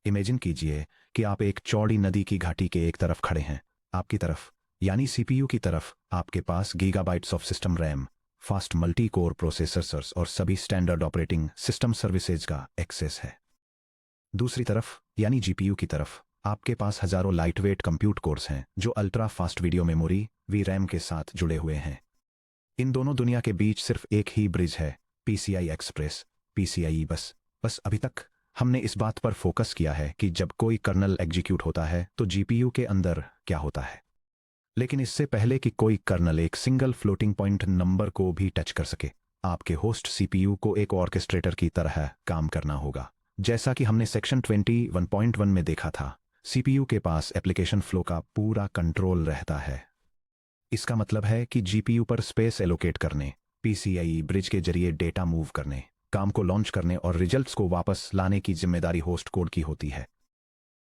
Imagine कीजिए कि आप एक चौड़ी नदी की घाटी के एक तरफ खड़े हैं। आपकी तरफ यानी सीपीयू की तरफ आपके पास gigabytes of system RAM, fast multi core processors और सभी स्टैंडर्ड ऑपरेटिंग सिस्टम सर्विसेज का एक्सेस है। दूसरी तरफ यानी जीपीयू की तरफ आपके पास हजारों लाइटवेट कंप्यूट कोर्स हैं जो ultra fast video memory V RAM के साथ जुड़े हुए हैं। इन दोनों दुनिया के बीच सिर्फ एक ही ब्रिज है, पीसीआई एक्सप्रेस, पीसीआई बस अभी तक हमने इस बात पर फोकस किया है कि जब कोई कर्नल एग्जीक्यूट होता है तो जीपीयू के अंदर क्या होता है। लेकिन इससे पहले कि कोई कर्नल एक सिंगल फ्लोटिंग पॉइंट नंबर को भी टच कर सके, आपके होस्ट सीपीयू को एक ऑर्केस्ट्रेटर की तरह काम करना होगा। जैसा कि हमने सेक्शन 21.1 में देखा था, सीपीयू के पास एप्लीकेशन फ्लो का पूरा कंट्रोल रहता है। इसका मतलब है कि जीपीयू पर स्पेस एलोकेट करने, पीसीआई ब्रिज के जरिए डेटा मूव करने, काम को लॉन्च करने और रिजल्ट्स को वापस लाने की जिम्मेदारी होस्ट कोड की होती है।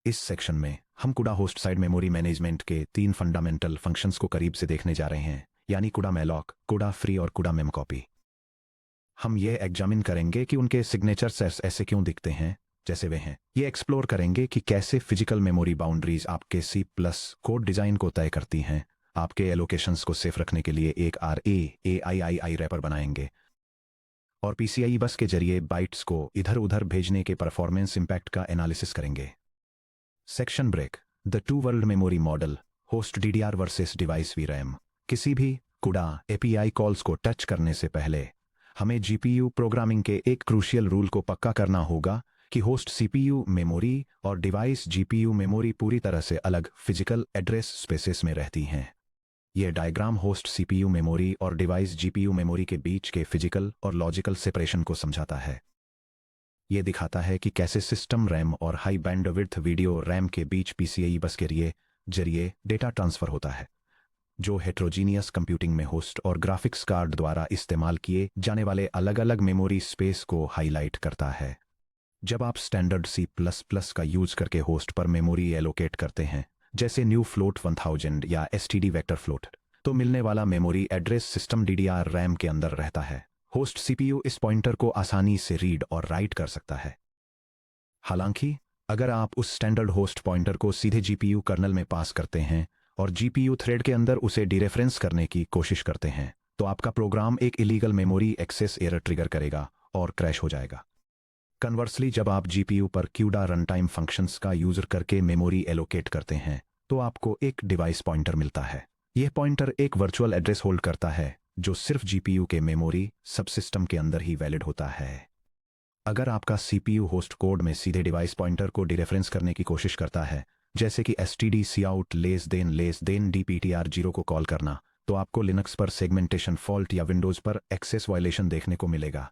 इस सेक्शन में हम कुडा होस्ट साइड मेमोरी मैनेजमेंट के 3 फंडामेंटल फंक्शंस को करीब से देखने जा रहे हैं, यानी कुडा मेलॉक, कुडा फ्री और कुडा मेमकॉपी। हम ये एग्जामिन करेंगे कि उनके सिग्नेचर्स ऐसे क्यों दिखते हैं जैसे वे हैं। ये एक्सप्लोर करेंगे कि कैसे फिजिकल मेमोरी बाउंड्रीज आपके C+ कोड डिजाइन को तय करती हैं। आपके एलोकेशंस को सेफ रखने के लिए एक RAAII रैपर बनाएंगे और पीसीआई बस के जरिए बाइट्स को इधर उधर भेजने के परफॉर्मेंस इंपैक्ट का एनालिसिस करेंगे। Section break, the two world memory model, host DDR versus device VRAM। किसी भी कुडा API कॉल्स को टच करने से पहले हमें जीपीयू प्रोग्रामिंग के एक क्रूशियल रूल को पक्का करना होगा कि होस्ट सीपीयू मेमोरी और डिवाइस जीपीयू मेमोरी पूरी तरह से अलग फिजिकल एड्रेस स्पेसेस में रहती हैं। यह डायग्राम होस्ट सीपीयू मेमोरी और डिवाइस जीपीयू मेमोरी के बीच के फिजिकल और लॉजिकल सेपरेशन को समझाता है। यह दिखाता है कि कैसे सिस्टम रैम और हाई बैंडविड्थ वीडियो रैम के बीच पीसीआई बस के जरिए डेटा ट्रांसफर होता है, जो हेट्रोजीनियस कंप्यूटिंग में होस्ट और ग्राफिक्स कार्ड द्वारा इस्तेमाल किए जाने वाले अलग अलग मेमोरी स्पेस को हाईलाइट करता है। जब आप स्टैंडर्ड C++ का यूज करके होस्ट पर मेमोरी एलोकेट करते हैं, जैसे न्यू फ्लोट 1000 या एसटीडी वेक्टर फ्लोट, तो मिलने वाला memory address system DDR RAM के अंदर रहता है। होस्ट सीपीयू इस पॉइंटर को आसानी से रीड और राइट कर सकता है। हालांकि अगर आप उस स्टैंडर्ड होस्ट पॉइंटर को सीधे जीपीयू कर्नल में पास करते हैं और जीपीयू थ्रेड के अंदर उसे डीरेफरेंस करने की कोशिश करते हैं, तो आपका प्रोग्राम एक illegal memory access error trigger करेगा और क्रैश हो जाएगा। कन्वर्सली, जब आप जीपीयू पर क्यूडा रनटाइम फंक्शंस का यूज करके मेमोरी एलोकेट करते हैं, तो आपको एक डिवाइस पॉइंटर मिलता है। यह पॉइंटर एक वर्चुअल एड्रेस होल्ड करता है जो सिर्फ जीपीयू के मेमोरी सबसिस्टम के अंदर ही वैलिड होता है। अगर आपका सीपीयू होस्ट कोड में सीधे डिवाइस पॉइंटर को डीरेफरेंस करने की कोशिश करता है, जैसे कि std cout dptr0 को कॉल करना, तो आपको लिनक्स पर सेगमेंटेशन फॉल्ट या विंडोज पर एक्सेस वायलेशन देखने को मिलेगा।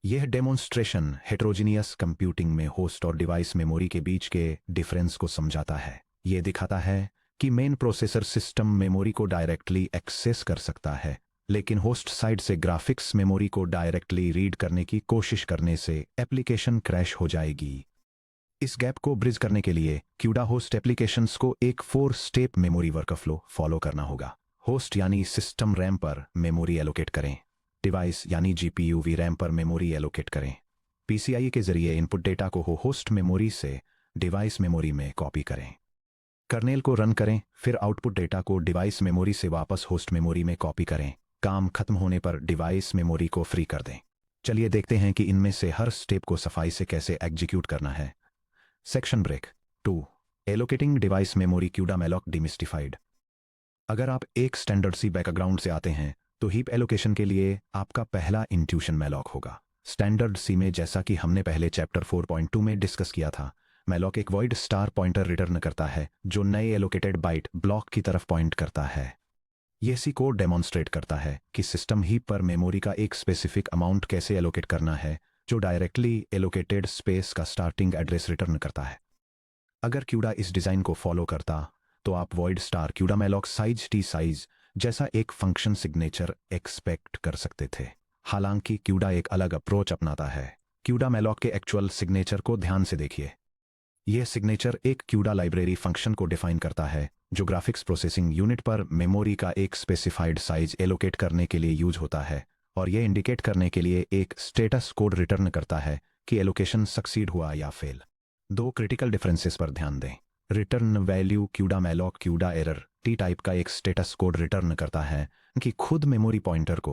यह डेमोन्स्ट्रेशन हेट्रोजीनियस कंप्यूटिंग में होस्ट और डिवाइस मेमोरी के बीच के डिफरेंस को समझाता है। यह दिखाता है कि मेन प्रोसेसर सिस्टम मेमोरी को डायरेक्टली एक्सेस कर सकता है, लेकिन होस्ट साइड से ग्राफिक्स मेमोरी को डायरेक्टली रीड करने की कोशिश करने से एप्लीकेशन क्रैश हो जाएगी। इस गैप को ब्रिज करने के लिए क्यूडा होस्ट एप्लीकेशंस को एक 4 स्टेप मेमोरी वर्कफ्लो फॉलो करना होगा। होस्ट यानी सिस्टम रैम पर मेमोरी एलोकेट करें, डिवाइस यानी जीपीयू VRAM पर मेमोरी एलोकेट करें, पीसीआई के जरिए इनपुट डेटा को होस्ट मेमोरी से डिवाइस मेमोरी में कॉपी करें, कर्नेल को रन करें, फिर आउटपुट डेटा को डिवाइस मेमोरी से वापस होस्ट मेमोरी में कॉपी करें। काम खत्म होने पर डिवाइस मेमोरी को फ्री कर दें। चलिए देखते हैं कि इनमें से हर स्टेप को सफाई से कैसे एग्जीक्यूट करना है। Section break 2, allocating device memory CUDA malloc demystified. अगर आप एक स्टैंडर्ड C बैकग्राउंड से आते हैं, तो हीप एलोकेशन के लिए आपका पहला इंट्यूशन मेलॉक होगा। स्टैंडर्ड C में, जैसा कि हमने पहले चैप्टर 4.2 में डिस्कस किया था, मेलॉक एक वॉइड स्टार पॉइंटर रिटर्न करता है जो नए एलोकेटेड बाइट ब्लॉक की तरफ पॉइंट करता है। यह C कोड डेमोन्स्ट्रेट करता है कि सिस्टम हीप पर मेमोरी का एक स्पेसिफिक अमाउंट कैसे एलोकेट करना है, जो डायरेक्टली एलोकेटेड स्पेस का स्टार्टिंग एड्रेस रिटर्न करता है। अगर क्यूडा इस डिजाइन को फॉलो करता, तो आप void star CUDA malloc size t size जैसा एक फंक्शन सिग्नेचर एक्सपेक्ट कर सकते थे। हालांकि क्यूडा एक अलग अप्रोच अपनाता है। क्यूडा मेलॉक के एक्चुअल सिग्नेचर को ध्यान से देखिए। यह सिग्नेचर एक क्यूडा लाइब्रेरी फंक्शन को डिफाइन करता है जो ग्राफिक्स प्रोसेसिंग यूनिट पर मेमोरी का एक स्पेसिफाइड साइज एलोकेट करने के लिए यूज होता है, और यह इंडिकेट करने के लिए एक स्टेटस कोड रिटर्न करता है कि एलोकेशन सक्सीड हुआ या फेल। दो क्रिटिकल डिफरेंसेस पर ध्यान दें। Return value CUDA malloc CUDA error T type का एक स्टेटस कोड रिटर्न करता है कि खुद मेमोरी पॉइंटर को।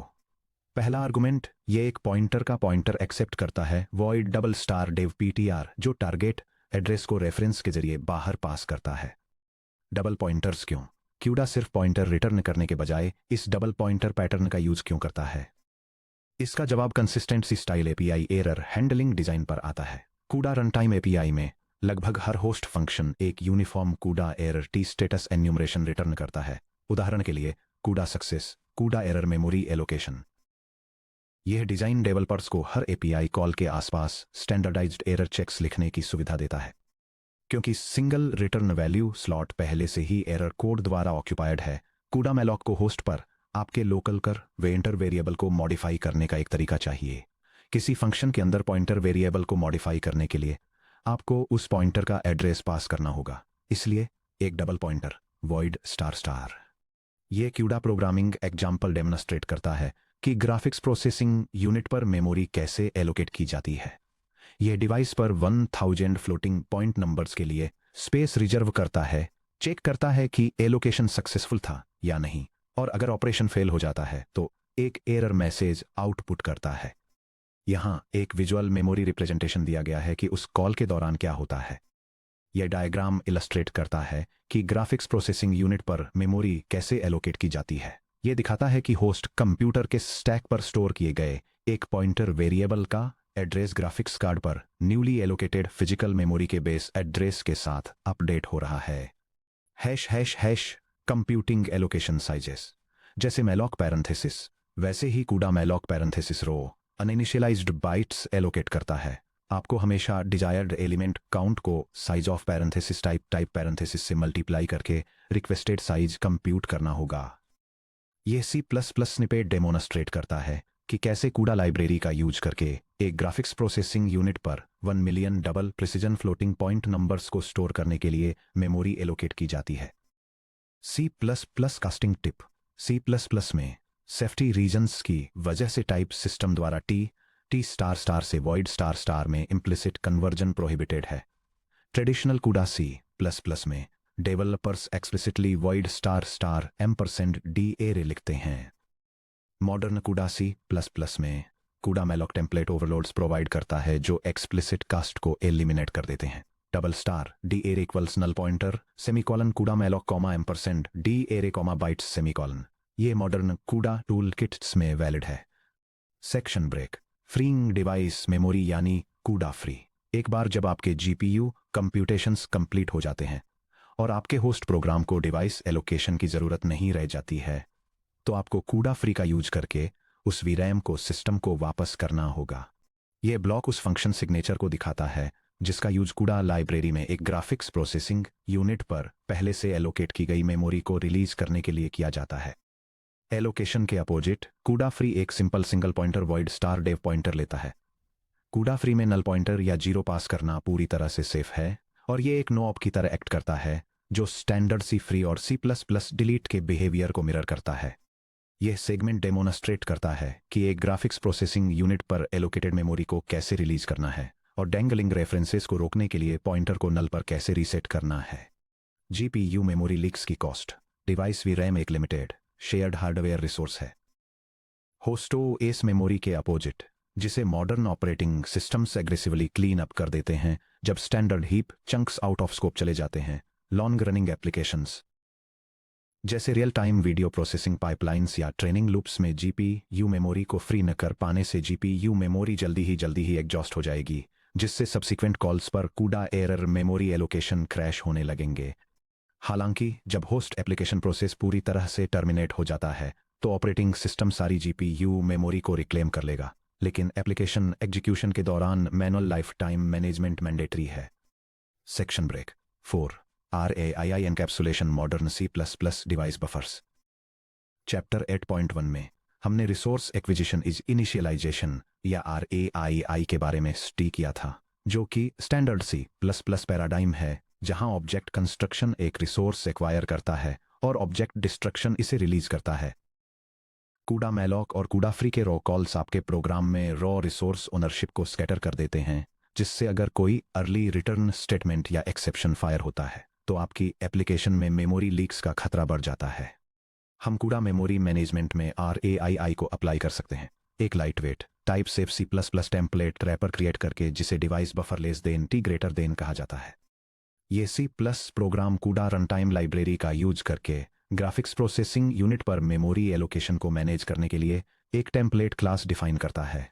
पहला आर्गुमेंट, ये एक पॉइंटर का पॉइंटर एक्सेप्ट करता है void double star dev PTR, जो टारगेट एड्रेस को रेफरेंस के जरिए बाहर पास करता है। डबल पॉइंटर्स क्यों? क्यूडा सिर्फ पॉइंटर रिटर्न करने के बजाय इस डबल पॉइंटर पैटर्न का यूज क्यों करता है? इसका जवाब consistency style API error handling design पर आता है। कूडा रनटाइम एपीआई में लगभग हर होस्ट फंक्शन एक uniform CUDA error t status enumeration return करता है। उदाहरण के लिए कूडा सक्सेस, कूडा एरर मेमोरी एलोकेशन। यह डिजाइन डेवलपर्स को हर एपीआई कॉल के आसपास स्टैंडर्डाइज्ड एरर चेक्स लिखने की सुविधा देता है। क्योंकि सिंगल रिटर्न वैल्यू स्लॉट पहले से ही एरर कोड द्वारा ऑक्यूपाइड है, कूडा मैलॉक को होस्ट पर आपके लोकल कर वेंटर वेरिएबल को मॉडिफाई करने का एक तरीका चाहिए। किसी फंक्शन के अंदर पॉइंटर वेरिएबल को मॉडिफाई करने के लिए आपको उस पॉइंटर का एड्रेस पास करना होगा, इसलिए एक double pointer void star star. यह क्यूडा प्रोग्रामिंग एग्जाम्पल डेमोन्स्ट्रेट करता है कि ग्राफिक्स प्रोसेसिंग यूनिट पर मेमोरी कैसे एलोकेट की जाती है। यह डिवाइस पर 1000 फ्लोटिंग पॉइंट नंबर्स के लिए स्पेस रिजर्व करता है, चेक करता है कि एलोकेशन सक्सेसफुल था या नहीं, और अगर ऑपरेशन फेल हो जाता है तो एक एरर मैसेज आउटपुट करता है। यहां एक विजुअल मेमोरी रिप्रेजेंटेशन दिया गया है कि उस कॉल के दौरान क्या होता है। यह डायग्राम इलस्ट्रेट करता है कि ग्राफिक्स प्रोसेसिंग यूनिट पर मेमोरी कैसे एलोकेट की जाती है। यह दिखाता है कि होस्ट कंप्यूटर के स्टैक पर स्टोर किए गए एक पॉइंटर वेरिएबल का एड्रेस ग्राफिक्स कार्ड पर न्यूली एलोकेटेड फिजिकल मेमोरी के बेस एड्रेस के साथ अपडेट हो रहा है। Hash hash hash computing allocation sizes. जैसे मैलॉक पैरेंथेसिस, वैसे ही कूडा मैलॉक पैरेंथेसिस रो अनइनिशियलाइज्ड बाइट्स एलोकेट करता है। आपको हमेशा डिजायर्ड एलिमेंट काउंट को size of parenthesis type parenthesis से मल्टीप्लाई करके रिक्वेस्टेड साइज कंप्यूट करना होगा। यह C++ स्निपेट डेमोन्स्ट्रेट करता है कि कैसे कूडा लाइब्रेरी का यूज करके एक ग्राफिक्स प्रोसेसिंग यूनिट पर 1 million double precision floating point numbers को स्टोर करने के लिए मेमोरी एलोकेट की जाती है। C++ casting tip. C++ में सेफ्टी रीजंस की वजह से टाइप सिस्टम द्वारा टी स्टार स्टार से वॉइड स्टार स्टार में इम्प्लिसिट कन्वर्जन प्रोहिबिटेड है। ट्रेडिशनल कूडा C++ में developers explicitly void star star $d array लिखते हैं। मॉडर्न कूडा C++ में कूडा मैलॉक टेम्पलेट ओवरलोड्स प्रोवाइड करता है जो एक्सप्लिसिट कास्ट को एलिमिनेट कर देते हैं। Double star d array equals null pointer semicolon CUDA malloc comma $d array comma bytes semicolon. ये मॉडर्न कूडा टूल किट्स में वैलिड है। Section break. Freeing device memory यानी कूडा फ्री। एक बार जब आपके GPU कंप्यूटेशंस कंप्लीट हो जाते हैं और आपके होस्ट प्रोग्राम को डिवाइस एलोकेशन की जरूरत नहीं रह जाती है, तो आपको कूडा फ्री का यूज करके उस VRAM को सिस्टम को वापस करना होगा। यह ब्लॉक उस फंक्शन सिग्नेचर को दिखाता है जिसका यूज कूडा लाइब्रेरी में एक ग्राफिक्स प्रोसेसिंग यूनिट पर पहले से एलोकेट की गई मेमोरी को रिलीज करने के लिए किया जाता है। एलोकेशन के अपोजिट कूडा फ्री एक simple single pointer void star dev pointer लेता है। कूडा फ्री में नल पॉइंटर या 0 पास करना पूरी तरह से सेफ है, और यह एक नो ऑप की तरह एक्ट करता है जो स्टैंडर्ड C फ्री और C++ डिलीट के बिहेवियर को मिरर करता है। यह सेगमेंट डेमोन्स्ट्रेट करता है कि एक ग्राफिक्स प्रोसेसिंग यूनिट पर एलोकेटेड मेमोरी को कैसे रिलीज करना है और डैंगलिंग रेफरेंसेस को रोकने के लिए पॉइंटर को नल पर कैसे रीसेट करना है। GPU मेमोरी लीक्स की कॉस्ट। डिवाइस VRAM एक लिमिटेड शेयर्ड हार्डवेयर रिसोर्स है। होस्टो एस मेमोरी के अपोजिट, जिसे modern operating systems aggressively clean up कर देते हैं जब standard heap chunks out of scope चले जाते हैं। लॉन्ग रनिंग एप्लीकेशंस जैसे real time video processing pipelines या ट्रेनिंग लूप्स में GPU मेमोरी को फ्री न कर पाने से GPU मेमोरी जल्दी ही एग्जॉस्ट हो जाएगी, जिससे सब्सिक्वेंट कॉल्स पर कूडा एरर मेमोरी एलोकेशन क्रैश होने लगेंगे। हालांकि जब होस्ट एप्लीकेशन प्रोसेस पूरी तरह से टर्मिनेट हो जाता है तो ऑपरेटिंग सिस्टम सारी GPU मेमोरी को रिक्लेम कर लेगा, लेकिन एप्लीकेशन एग्जीक्यूशन के दौरान manual lifetime management mandatory है। Section break 4 RAII encapsulation modern C++ device buffers. Chapter 8.1 में हमने रिसोर्स एक्विजिशन इज इनिशियलाइजेशन या RAII के बारे में स्टडी किया था, जो कि स्टैंडर्ड C++ पैराडाइम है जहां ऑब्जेक्ट कंस्ट्रक्शन एक रिसोर्स एक्वायर करता है और ऑब्जेक्ट डिस्ट्रक्शन इसे रिलीज करता है। कूडा मैलॉक और कूडा फ्री के रॉ कॉल्स आपके प्रोग्राम में रॉ रिसोर्स ओनरशिप को स्कैटर कर देते हैं, जिससे अगर कोई अर्ली रिटर्न स्टेटमेंट या एक्सेप्शन फायर होता है तो आपकी एप्लीकेशन में मेमोरी लीक्स का खतरा बढ़ जाता है। हम कूड़ा मेमोरी मैनेजमेंट में RAII को अप्लाई कर सकते हैं, एक lightweight type safe C++ template wrapper create करके जिसे device buffer less than T greater than कहा जाता है। ये C+ program CUDA runtime library का यूज करके ग्राफिक्स प्रोसेसिंग यूनिट पर मेमोरी एलोकेशन को मैनेज करने के लिए एक टेम्पलेट क्लास डिफाइन करता है।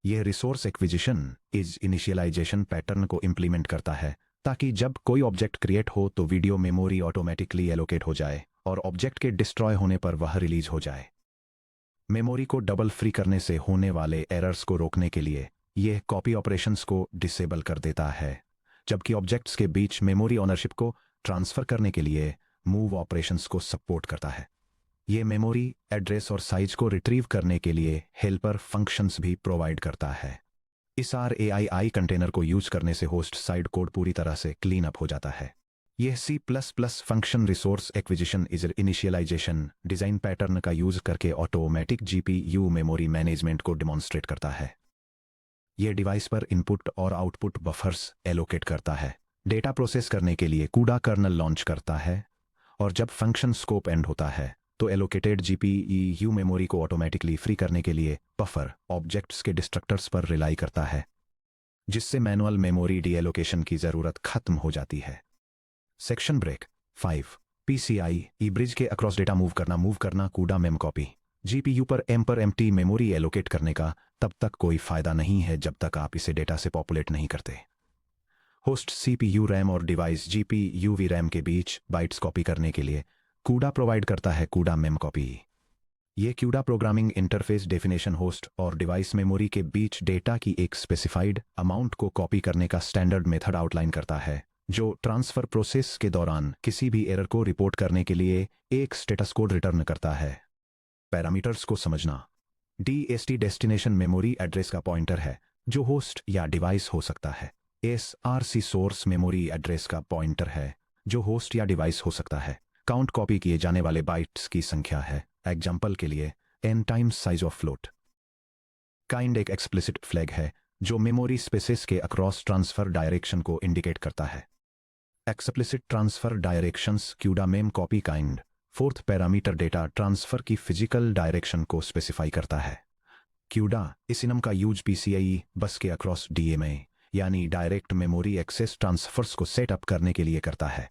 यह resource acquisition is initialization pattern को इम्प्लीमेंट करता है ताकि जब कोई ऑब्जेक्ट क्रिएट हो तो वीडियो मेमोरी ऑटोमेटिकली एलोकेट हो जाए और ऑब्जेक्ट के डिस्ट्रॉय होने पर वह रिलीज हो जाए। मेमोरी को डबल फ्री करने से होने वाले एरर्स को रोकने के लिए यह कॉपी ऑपरेशंस को डिसेबल कर देता है, जबकि ऑब्जेक्ट्स के बीच मेमोरी ओनरशिप को ट्रांसफर करने के लिए मूव ऑपरेशंस को सपोर्ट करता है। यह मेमोरी एड्रेस और साइज को रिट्रीव करने के लिए हेल्पर फंक्शंस भी प्रोवाइड करता है। इस RAII कंटेनर को यूज करने से होस्ट साइड कोड पूरी तरह से क्लीन अप हो जाता है। यह C++ function resource acquisition is initialization design pattern का यूज करके ऑटोमेटिक GPU मेमोरी मैनेजमेंट को डेमोन्स्ट्रेट करता है। यह डिवाइस पर इनपुट और आउटपुट बफर्स एलोकेट करता है, डेटा प्रोसेस करने के लिए कूड़ा कर्नल लॉन्च करता है, और जब फंक्शन स्कोप एंड होता है तो एलोकेटेड GPU मेमोरी को ऑटोमेटिकली फ्री करने के लिए बफर ऑब्जेक्ट्स के डिस्ट्रक्टर्स पर रिलाई करता है, जिससे मैनुअल मेमोरी डीएलोकेशन की जरूरत खत्म हो जाती है। सेक्शन ब्रेक 5 PCI ब्रिज के अक्रॉस डेटा मूव करना कूड़ा मेम कॉपी GPU पर empty मेमोरी एलोकेट करने का तब तक कोई फायदा नहीं है जब तक आप इसे डेटा से पॉपुलेट नहीं करते। होस्ट CPU रैम और डिवाइस GPU VRAM के बीच बाइट्स कॉपी करने के लिए कूड़ा प्रोवाइड करता है कूड़ा मेम कॉपी। ये कूड़ा प्रोग्रामिंग इंटरफेस डेफिनेशन होस्ट और डिवाइस मेमोरी के बीच डेटा की एक स्पेसिफाइड अमाउंट को कॉपी करने का स्टैंडर्ड मेथड आउटलाइन करता है, जो ट्रांसफर प्रोसेस के दौरान किसी भी एरर को रिपोर्ट करने के लिए एक स्टेटस कोड रिटर्न करता है। पैरामीटर्स को समझना। DST डेस्टिनेशन मेमोरी एड्रेस का पॉइंटर है जो होस्ट या डिवाइस हो सकता है। SRC सोर्स मेमोरी एड्रेस का पॉइंटर है जो होस्ट या डिवाइस हो सकता है। काउंट कॉपी किए जाने वाले बाइट्स की संख्या है, एग्जाम्पल के लिए n times size of float. Kind एक एक्सप्लिसिट फ्लैग है जो मेमोरी स्पेसेस के अक्रॉस ट्रांसफर डायरेक्शन को इंडिकेट करता है। एक्सप्लिसिट ट्रांसफर डायरेक्शंस कूड़ा mem copy kind fourth parameter data transfer की फिजिकल डायरेक्शन को स्पेसिफाई करता है। कूड़ा इस इनम का यूज PCI बस के अक्रॉस DMA यानी डायरेक्ट मेमोरी एक्सेस ट्रांसफर्स को सेटअप करने के लिए करता है।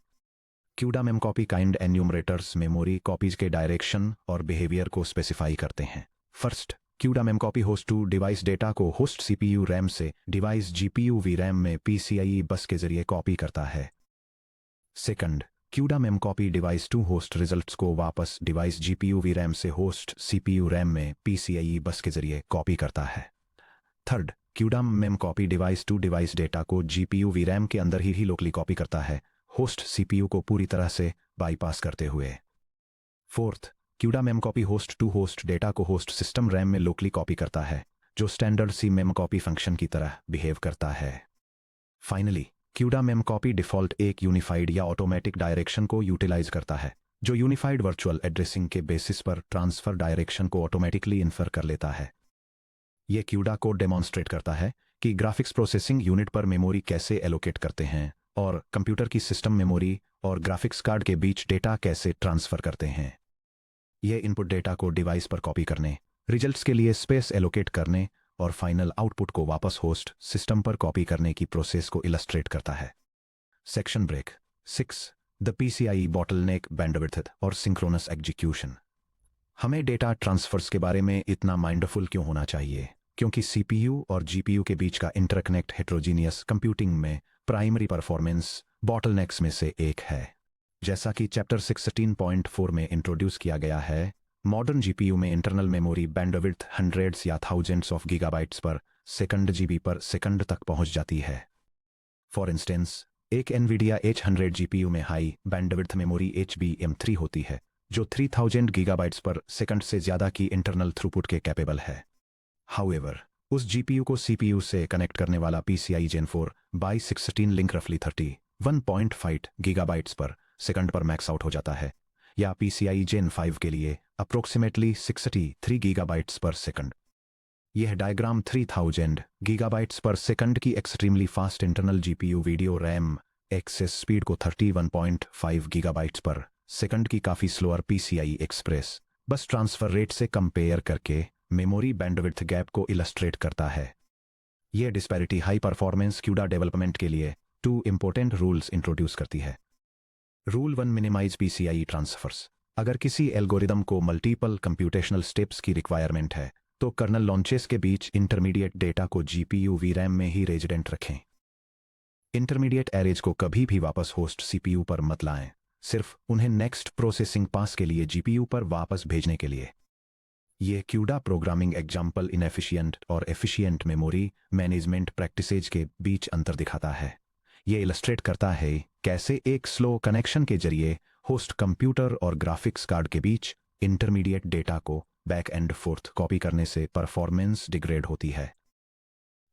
CUDA mem copy kind enumerators memory copies के डायरेक्शन और बिहेवियर को स्पेसिफाई करते हैं। First, CUDA mem copy host to device data को होस्ट CPU रैम से डिवाइस GPU VRAM में PCI बस के जरिए कॉपी करता है। Second, CUDA mem copy device to host results को वापस डिवाइस GPU VRAM से होस्ट CPU रैम में PCI बस के जरिए कॉपी करता है। Third, CUDA mem copy device to device data को GPU VRAM के अंदर ही लोकली कॉपी करता है, होस्ट CPU को पूरी तरह से बाईपास करते हुए। Fourth, CUDA mem copy host to host data को होस्ट सिस्टम रैम में लोकली कॉपी करता है, जो standard C mem copy function की तरह बिहेव करता है। Finally, CUDA mem copy default एक यूनिफाइड या ऑटोमेटिक डायरेक्शन को यूटिलाइज करता है, जो यूनिफाइड वर्चुअल एड्रेसिंग के बेसिस पर ट्रांसफर डायरेक्शन को ऑटोमेटिकली इन्फर कर लेता है। यह कूड़ा कोड डेमोन्स्ट्रेट करता है कि ग्राफिक्स प्रोसेसिंग यूनिट पर मेमोरी कैसे एलोकेट करते हैं और कंप्यूटर की सिस्टम मेमोरी और ग्राफिक्स कार्ड के बीच डेटा कैसे ट्रांसफर करते हैं। यह इनपुट डेटा को डिवाइस पर कॉपी करने, रिजल्ट्स के लिए स्पेस एलोकेट करने और फाइनल आउटपुट को वापस होस्ट सिस्टम पर कॉपी करने की प्रोसेस को इलस्ट्रेट करता है। Section break 6 the PCI bottleneck bandwidth और सिंक्रोनस एग्जीक्यूशन। हमें डेटा ट्रांसफर्स के बारे में इतना माइंडफुल क्यों होना चाहिए? क्योंकि CPU और GPU के बीच का इंटरकनेक्ट हेट्रोजीनियस कंप्यूटिंग में प्राइमरी परफॉर्मेंस बॉटलनेक्स में से एक है। जैसा कि चैप्टर 16.4 में इंट्रोड्यूस किया गया है, मॉडर्न GPU में इंटरनल मेमोरी बैंडविड्थ हंड्रेड्स या थाउजेंड्स ऑफ गीगाबाइट्स पर सेकंड GB पर सेकंड तक पहुंच जाती है। फॉर इंस्टेंस, एक NVIDIA H100 GPU में हाई बैंडविड्थ मेमोरी HBM3 होती है, जो 3000 गीगाबाइट्स पर सेकंड से ज़्यादा की इंटरनल थ्रूपुट के कैपेबल है। हाउएवर, उस GPU को CPU से कनेक्ट करने वाला PCI Gen 4/16 लिंक रफली 31.5 गीगाबाइट्स पर सेकंड पर मैक्स आउट हो जाता है, या PCI Gen 5 के लिए अप्रोक्सीमेटली 63 गीगाबाइट्स पर सेकंड। यह डायग्राम 3000 गीगाबाइट्स पर सेकंड की extremely fast internal GPU video RAM access speed को 31.5 गीगाबाइट्स पर सेकंड की काफ़ी slower PCI express bus transfer rate से कंपेयर करके मेमोरी बैंडविड्थ गैप को इलस्ट्रेट करता है। यह disparity high performance CUDA development के लिए 2 इंपॉर्टेंट रूल्स इंट्रोड्यूस करती है। Rule 1 minimize PCI transfers. अगर किसी एल्गोरिदम को मल्टीपल कंप्यूटेशनल स्टेप्स की रिक्वायरमेंट है तो कर्नल लॉन्चेस के बीच इंटरमीडिएट डेटा को जीपीयू वीरैम में ही रेजिडेंट रखें। इंटरमीडिएट एरेज को कभी भी वापस होस्ट सीपीयू पर मत लाएं, सिर्फ उन्हें नेक्स्ट प्रोसेसिंग पास के लिए जीपीयू पर वापस भेजने के लिए। ये क्यूडा प्रोग्रामिंग एग्जाम्पल इनएफिशिएंट और एफिशिएंट मेमोरी मैनेजमेंट प्रैक्टिसेज के बीच अंतर दिखाता है। ये इलस्ट्रेट करता है कैसे एक स्लो कनेक्शन के जरिए होस्ट कंप्यूटर और ग्राफिक्स कार्ड के बीच इंटरमीडिएट डेटा को बैक एंड फोर्थ कॉपी करने से परफॉर्मेंस डिग्रेड होती है।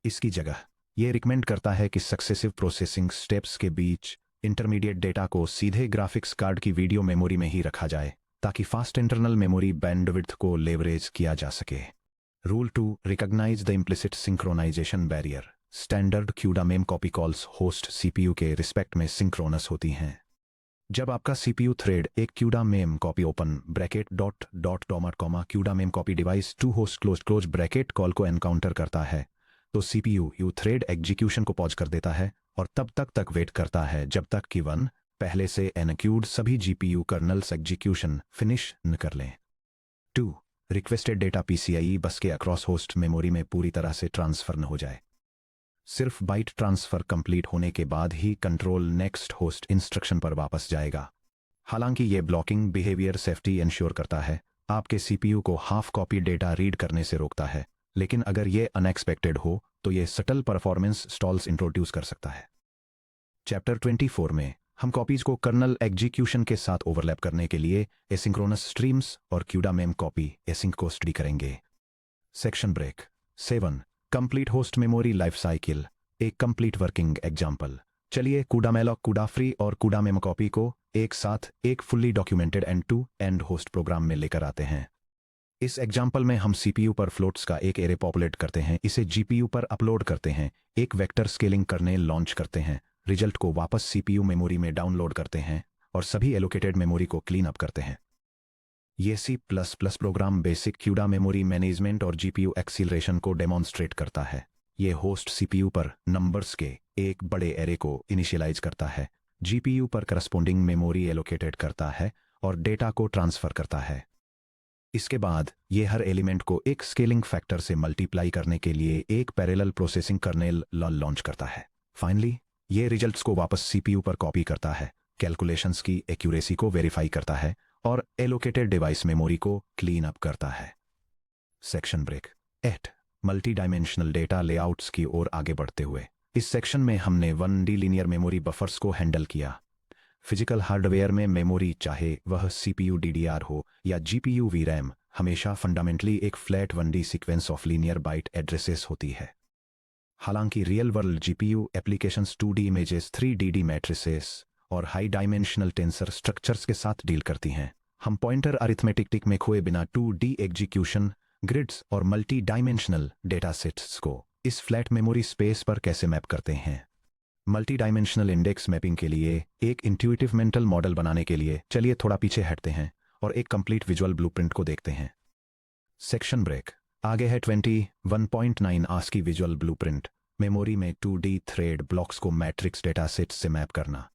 इसकी जगह ये रिकमेंड करता है कि सक्सेसिव प्रोसेसिंग स्टेप्स के बीच इंटरमीडिएट डेटा को सीधे ग्राफिक्स कार्ड की वीडियो मेमोरी में ही रखा जाए ताकि फास्ट इंटरनल मेमोरी बैंडविड्थ को लेवरेज किया जा सके। Rule 2 recognise the implicit synchronisation barrier. Standard CUDA mem copy calls host CPU के रिस्पेक्ट में सिंक्रोनस होती हैं। जब आपका सीपीयू थ्रेड एक CUDA mem copy open bracket dot dot डॉमट comma CUDA mem copy device to host close close bracket call को encounter करता है तो सीपीयू यू थ्रेड एग्जीक्यूशन को पॉज कर देता है और तब तक वेट करता है जब तक कि 1 पहले से एनक्यूड सभी जीपीयू कर्नल्स एग्जीक्यूशन फिनिश न कर लें। 2 रिक्वेस्टेड डेटा पीसीआई बस के अक्रॉस होस्ट मेमोरी में पूरी तरह से ट्रांसफर न हो जाए। सिर्फ बाइट ट्रांसफर कंप्लीट होने के बाद ही कंट्रोल नेक्स्ट होस्ट इंस्ट्रक्शन पर वापस जाएगा। हालांकि ये ब्लॉकिंग बिहेवियर सेफ्टी इंश्योर करता है, आपके सीपीयू को हाफ कॉपी डेटा रीड करने से रोकता है, लेकिन अगर ये अनएक्सपेक्टेड हो तो ये सटल परफॉर्मेंस स्टॉल्स इंट्रोड्यूस कर सकता है। चैप्टर 24 में हम कॉपीज को कर्नल एग्जीक्यूशन के साथ ओवरलैप करने के लिए एसिंक्रोनस स्ट्रीम्स और क्यूडा मेम कॉपी एसिंक को स्टडी करेंगे। Section break 7 complete host memory life cycle, एक कंप्लीट वर्किंग एग्जाम्पल। चलिए कूडा मेलॉक, कूडा फ्री और कूडा मेम कॉपी को एक साथ एक fully documented end to end host program में लेकर आते हैं। इस एग्जाम्पल में हम सीपीयू पर फ्लोट्स का एक एरे पॉपुलेट करते हैं, इसे जीपीयू पर अपलोड करते हैं, एक वेक्टर स्केलिंग करने लॉन्च करते हैं, रिजल्ट को वापस सीपीयू मेमोरी में डाउनलोड करते हैं और सभी एलोकेटेड मेमोरी को क्लीन अप करते हैं। ये C++ program basic CUDA memory management और जीपीयू एक्सीलरेशन को डेमोन्स्ट्रेट करता है। ये होस्ट सीपीयू पर नंबर्स के एक बड़े एरे को इनिशियलाइज करता है, जीपीयू पर करस्पोंडिंग मेमोरी एलोकेटेड करता है और डेटा को ट्रांसफर करता है। इसके बाद ये हर एलिमेंट को एक स्केलिंग फैक्टर से मल्टीप्लाई करने के लिए एक पैरेलल प्रोसेसिंग कर्नेल लॉन्च करता है। फाइनली ये रिजल्ट्स को वापस सीपीयू पर कॉपी करता है, कैलकुलेशंस की एक्यूरेसी को वेरीफाई करता है और एलोकेटेड डिवाइस मेमोरी को क्लीन अप करता है। Section break 8 multi dimensional data layouts की ओर आगे बढ़ते हुए इस सेक्शन में हमने 1D लीनियर मेमोरी बफर्स को हैंडल किया। फिजिकल हार्डवेयर में मेमोरी, चाहे वह सीपीयू डीडीआर हो या जीपीयू वीरैम, हमेशा फंडामेंटली एक flat 1D sequence of linear byte addresses होती है। हालांकि real world GPU applications 2D images, 3D matrices और हाई डायमेंशनल टेंसर स्ट्रक्चर्स के साथ डील करती हैं, हम पॉइंटर अरिथमेटिक में खोए बिना 2D एग्जीक्यूशन, ग्रिड्स और मल्टी डायमेंशनल डेटा सेट्स को इस फ्लैट मेमोरी स्पेस पर कैसे मैप करते हैं। मल्टी डायमेंशनल इंडेक्स मैपिंग के लिए एक इंट्यूटिव मेंटल मॉडल बनाने के लिए चलिए थोड़ा पीछे हटते हैं और एक कंप्लीट विजुअल ब्लूप्रिंट को देखते हैं। सेक्शन ब्रेक आगे है 21.9 आस्की विजुअल ब्लूप्रिंट, मेमोरी में 2D थ्रेड ब्लॉक्स को मैट्रिक्स डेटा सेट से मैप करना।